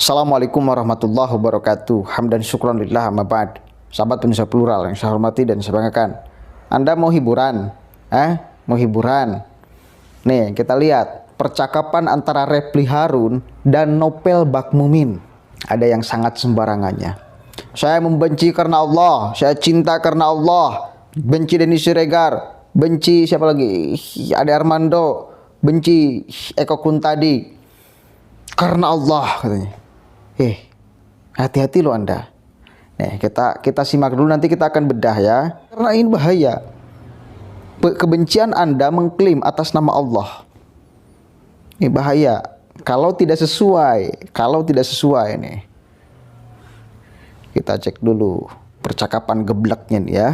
Assalamualaikum warahmatullahi wabarakatuh. Hamdan syukran lillah amma ba'd. Sahabat penulis plural yang saya hormati dan saya banggakan. Anda mau hiburan? Mau hiburan? Nih, kita lihat percakapan antara Refly Harun dan Nopel Bakmumin. Ada yang sangat sembarangannya. Saya membenci karena Allah, saya cinta karena Allah. Benci Denny Siregar, benci siapa lagi? Ade Armando, benci Eko Kuntadi. Karena Allah katanya. Hati-hati lo Anda. Kita simak dulu, nanti kita akan bedah ya. Karena ini bahaya. Kebencian Anda mengklaim atas nama Allah. Ini bahaya. Kalau tidak sesuai nih. Kita cek dulu percakapan gebleknya nih ya.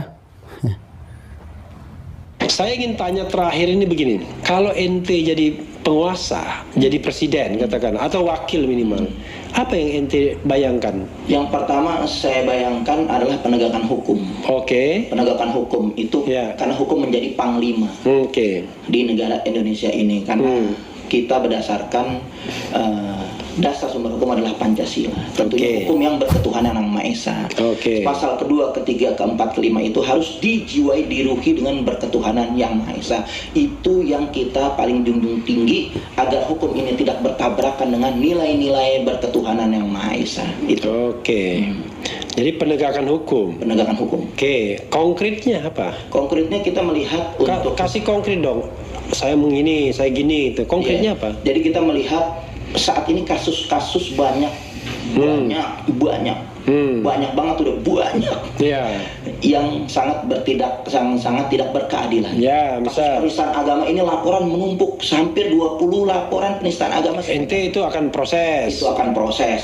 Saya ingin tanya terakhir ini begini, kalau ente jadi penguasa, jadi presiden katakan, atau wakil minimal, apa yang ente bayangkan? Yang pertama saya bayangkan adalah penegakan hukum. Oke. Penegakan hukum itu karena hukum menjadi panglima di negara Indonesia ini, karena kita berdasarkan dasar sumber hukum adalah Pancasila. Tentunya hukum yang berketuhanan yang Maha Esa. Pasal kedua, ketiga, keempat, kelima itu harus dijiwai, diruhi dengan berketuhanan yang Maha Esa. Itu yang kita paling junjung tinggi agar hukum ini tidak bertabrakan dengan nilai-nilai berketuhanan yang Maha Esa. Itu. Jadi penegakan hukum. Penegakan hukum. Konkretnya apa? Konkretnya kita melihat untuk kasih konkret dong. Saya begini, saya gini itu. Konkretnya apa? Jadi kita melihat saat ini kasus-kasus banyak banget, udah banyak yang sangat tidak berkeadilan. Misal penistaan agama ini laporan menumpuk, hampir 20 laporan penistaan agama. Ente itu akan proses.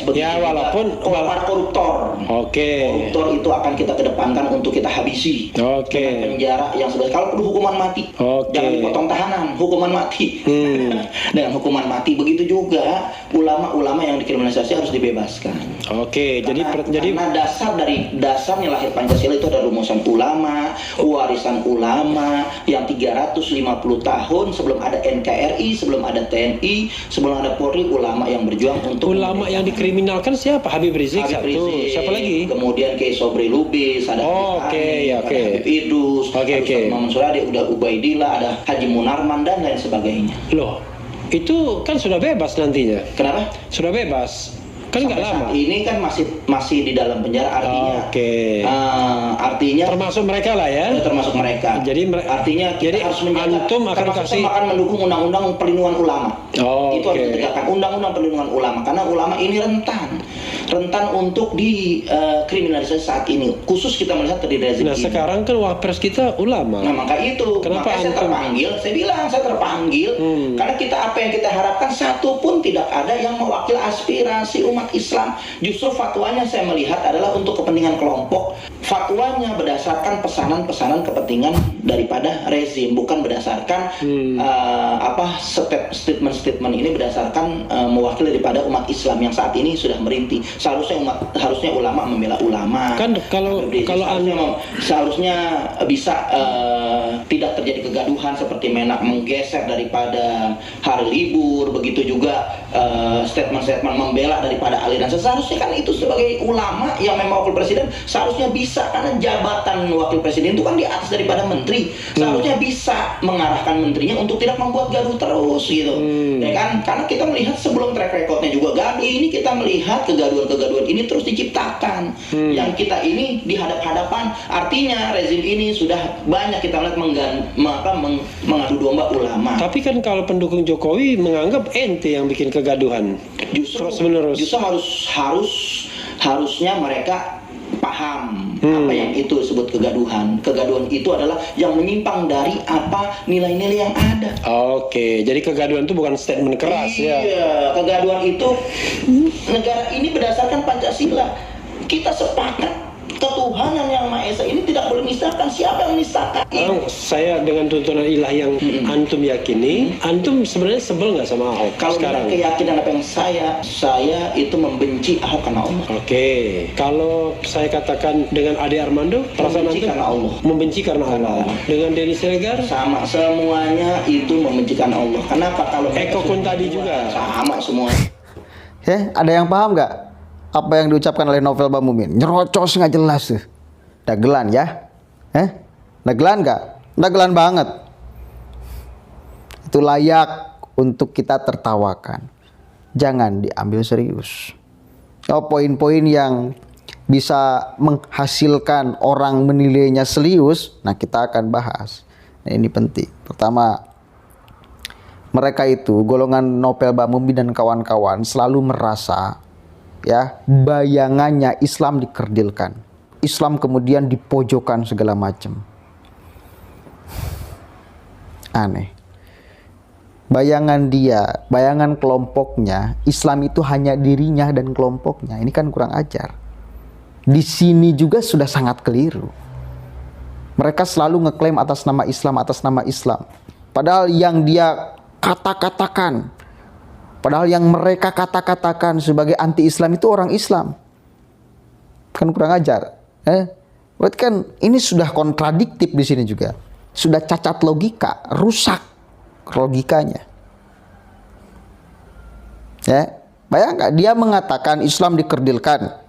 Begitu walaupun para koruptor. Koruptor itu akan kita kedepankan untuk kita habisi. Dengan penjara yang sebesar, kalau perlu hukuman mati. Jangan dipotong tahanan, hukuman mati. Dengan hukuman mati. Begitu juga ulama-ulama yang dikriminalisasi harus dibebaskan. Karena dasarnya lahir Pancasila itu ada rumusan ulama, warisan ulama yang 350 tahun sebelum ada NKRI, sebelum ada TNI, sebelum ada Polri, ulama yang berjuang untuk ulama yang dikriminalkan siapa? Habib Rizik satu. Siapa lagi? Kemudian Kiai Sobri Lubis, ada Habib Idrus, Muhammad Suradi, udah Ubaidillah, ada Haji Munarman dan lain sebagainya. Loh, itu kan sudah bebas nantinya. Kenapa? Sudah bebas. Kan nggak lama. Ini kan masih di dalam penjara, artinya termasuk mereka lah ya. Termasuk mereka. Artinya kita harus menjaga. Antum akan mendukung undang-undang perlindungan ulama. Itu harus ditegakkan undang-undang perlindungan ulama, karena ulama ini rentan untuk dikriminalisasi saat ini. Khusus kita melihat tadi rezim. Nah, sekarang kan wapres kita ulama. Nah, maka itu. Kenapa saya terpanggil karena apa yang kita harapkan, satu pun tidak ada yang mewakili aspirasi umat Islam. Justru fatwanya saya melihat adalah untuk kepentingan kelompok. Fatwanya berdasarkan pesanan-pesanan kepentingan daripada rezim, bukan berdasarkan statement-statement ini berdasarkan mewakili daripada umat Islam yang saat ini sudah merintih. Harusnya ulama membela ulama. Kan seharusnya bisa tidak terjadi kegaduhan seperti Menak menggeser daripada hari libur, begitu juga statement-statement membela daripada aliran. Seharusnya kan itu sebagai ulama yang memang wakil presiden seharusnya bisa, karena jabatan wakil presiden itu kan di atas daripada menteri. Seharusnya bisa mengarahkan menterinya untuk tidak membuat gaduh terus gitu. Ya kan? Karena kita melihat sebelum track recordnya juga gaduh ini, kita melihat kegaduhan ini terus diciptakan. Yang kita ini dihadap-hadapan, artinya rezim ini sudah banyak kita lihat mengadu domba ulama. Tapi kan kalau pendukung Jokowi menganggap ente yang bikin kegaduhan. Justru harusnya mereka paham apa yang itu disebut kegaduhan. Kegaduhan itu adalah yang menyimpang dari apa nilai-nilai yang ada. Jadi kegaduhan itu bukan statement keras ya. Iya, kegaduhan itu negara ini berdasarkan Pancasila. Kita sepakat ketuhanan yang Maha Esa ini tidak boleh menistakan. Siapa yang menistakan? Saya dengan tuntunan ilahi yang antum yakini, antum sebenarnya sebel nggak sama Ahok? Kalau sekarang keyakinan apa yang saya itu membenci Ahok karena Allah. Kalau saya katakan dengan Ade Armando, perasaan antum karena Allah. Membenci karena Allah. Dengan Denny Siregar sama, semuanya itu membenci karena Allah. Kenapa? Kalau Eko Kuntadi juga sama semuanya. Ya, ada yang paham nggak apa yang diucapkan oleh Novel Bamumin? Nyerocos nggak jelas tuh. Dagelan ya? Dagelan nggak? Dagelan banget. Itu layak untuk kita tertawakan. Jangan diambil serius. Poin-poin yang bisa menghasilkan orang menilainya serius, nah kita akan bahas. Nah, ini penting. Pertama, mereka itu golongan Novel Bamumin dan kawan-kawan selalu merasa ya bayangannya Islam dikerdilkan, Islam kemudian dipojokkan segala macam. Aneh. Bayangan dia, bayangan kelompoknya, Islam itu hanya dirinya dan kelompoknya. Ini kan kurang ajar. Di sini juga sudah sangat keliru. Mereka selalu ngeklaim atas nama Islam, atas nama Islam. Padahal yang dia kata-katakan, padahal yang mereka kata-katakan sebagai anti-Islam itu orang Islam. Kan kurang ajar. Berarti kan ini sudah kontradiktif di sini juga. Sudah cacat logika, rusak logikanya. Ya, bayangkan dia mengatakan Islam dikerdilkan,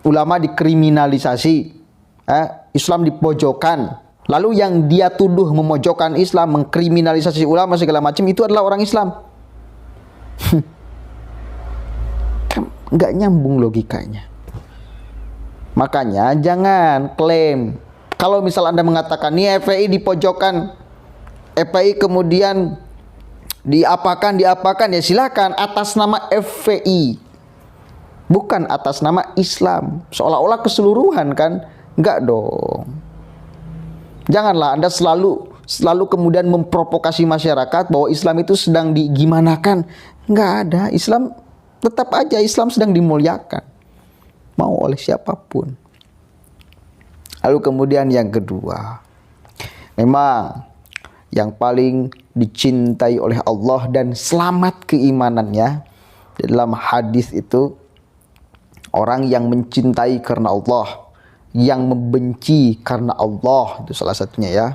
ulama dikriminalisasi, Islam dipojokkan. Lalu yang dia tuduh memojokkan Islam, mengkriminalisasi ulama segala macam itu adalah orang Islam. Nggak nyambung logikanya. Makanya jangan klaim. Kalau misal Anda mengatakan nih FPI dipojokkan, FPI kemudian diapakan ya silakan atas nama FPI, bukan atas nama Islam, seolah-olah keseluruhan kan. Enggak dong. Janganlah Anda selalu kemudian memprovokasi masyarakat bahwa Islam itu sedang digimanakan. Enggak ada. Islam tetap aja, Islam sedang dimuliakan mau oleh siapapun. Lalu kemudian yang kedua, memang yang paling dicintai oleh Allah dan selamat keimanannya dalam hadis itu orang yang mencintai karena Allah, yang membenci karena Allah, itu salah satunya ya.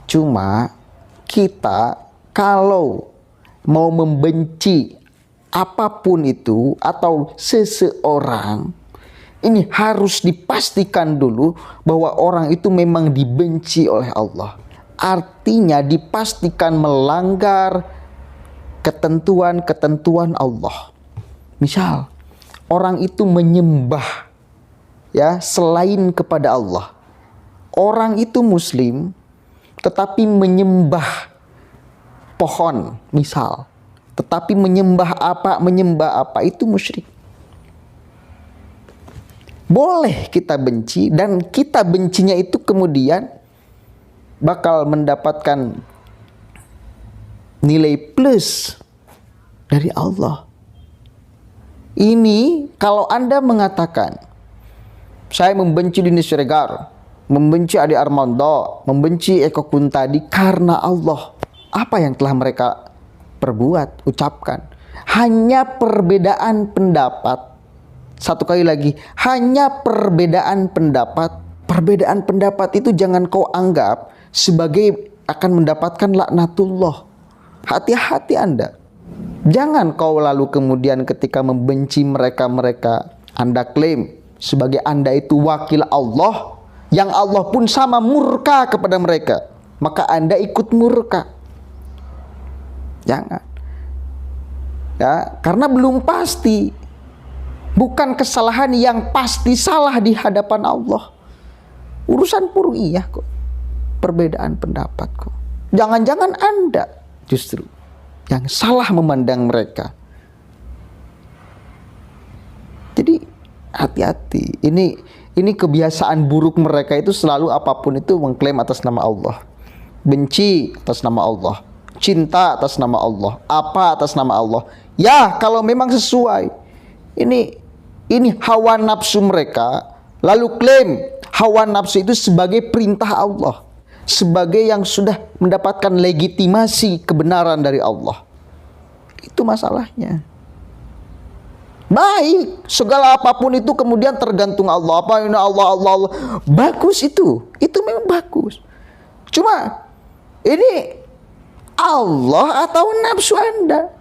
Cuma kita kalau mau membenci apapun itu atau seseorang, ini harus dipastikan dulu bahwa orang itu memang dibenci oleh Allah. Artinya dipastikan melanggar ketentuan-ketentuan Allah. Misal orang itu menyembah ya selain kepada Allah. Orang itu muslim tetapi menyembah pohon misal, tetapi menyembah apa itu musyrik. Boleh kita benci, dan kita bencinya itu kemudian bakal mendapatkan nilai plus dari Allah. Ini kalau Anda mengatakan saya membenci Dini Siregar, membenci Ade Armando, membenci Eko Kuntadi karena Allah, apa yang telah mereka perbuat, ucapkan? Hanya perbedaan pendapat. Satu kali lagi, hanya perbedaan pendapat. Perbedaan pendapat itu jangan kau anggap sebagai akan mendapatkan laknatullah. Hati-hati Anda. Jangan kau lalu kemudian ketika membenci mereka Anda klaim sebagai Anda itu wakil Allah, yang Allah pun sama murka kepada mereka, maka Anda ikut murka. Jangan. Ya, karena belum pasti. Bukan kesalahan yang pasti salah di hadapan Allah. Urusan furu'iyah kok. Perbedaan pendapat kok. Jangan-jangan Anda justru yang salah memandang mereka. Jadi hati-hati. Ini kebiasaan buruk mereka itu selalu apapun itu mengklaim atas nama Allah. Benci atas nama Allah. Cinta atas nama Allah. Apa atas nama Allah. Ya kalau memang sesuai. Ini hawa nafsu mereka. Lalu klaim hawa nafsu itu sebagai perintah Allah, sebagai yang sudah mendapatkan legitimasi kebenaran dari Allah. Itu masalahnya. Baik, segala apapun itu kemudian tergantung Allah. Apa ini Allah. Bagus itu memang bagus. Cuma ini Allah atau nafsu Anda?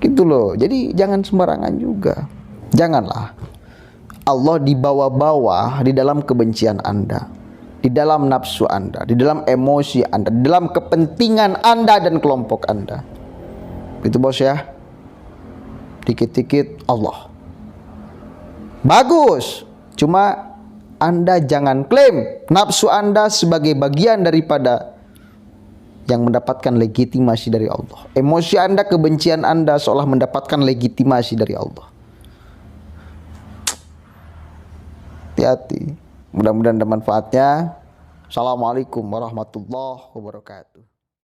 Itu loh. Jadi jangan sembarangan juga. Janganlah Allah dibawa-bawa di dalam kebencian Anda, di dalam nafsu Anda, di dalam emosi Anda, di dalam kepentingan Anda dan kelompok Anda. Itu bos ya. Dikit-dikit Allah. Bagus. Cuma Anda jangan klaim nafsu Anda sebagai bagian daripada yang mendapatkan legitimasi dari Allah. Emosi Anda, kebencian Anda seolah mendapatkan legitimasi dari Allah. Hati-hati. Mudah-mudahan ada manfaatnya. Assalamualaikum warahmatullahi wabarakatuh.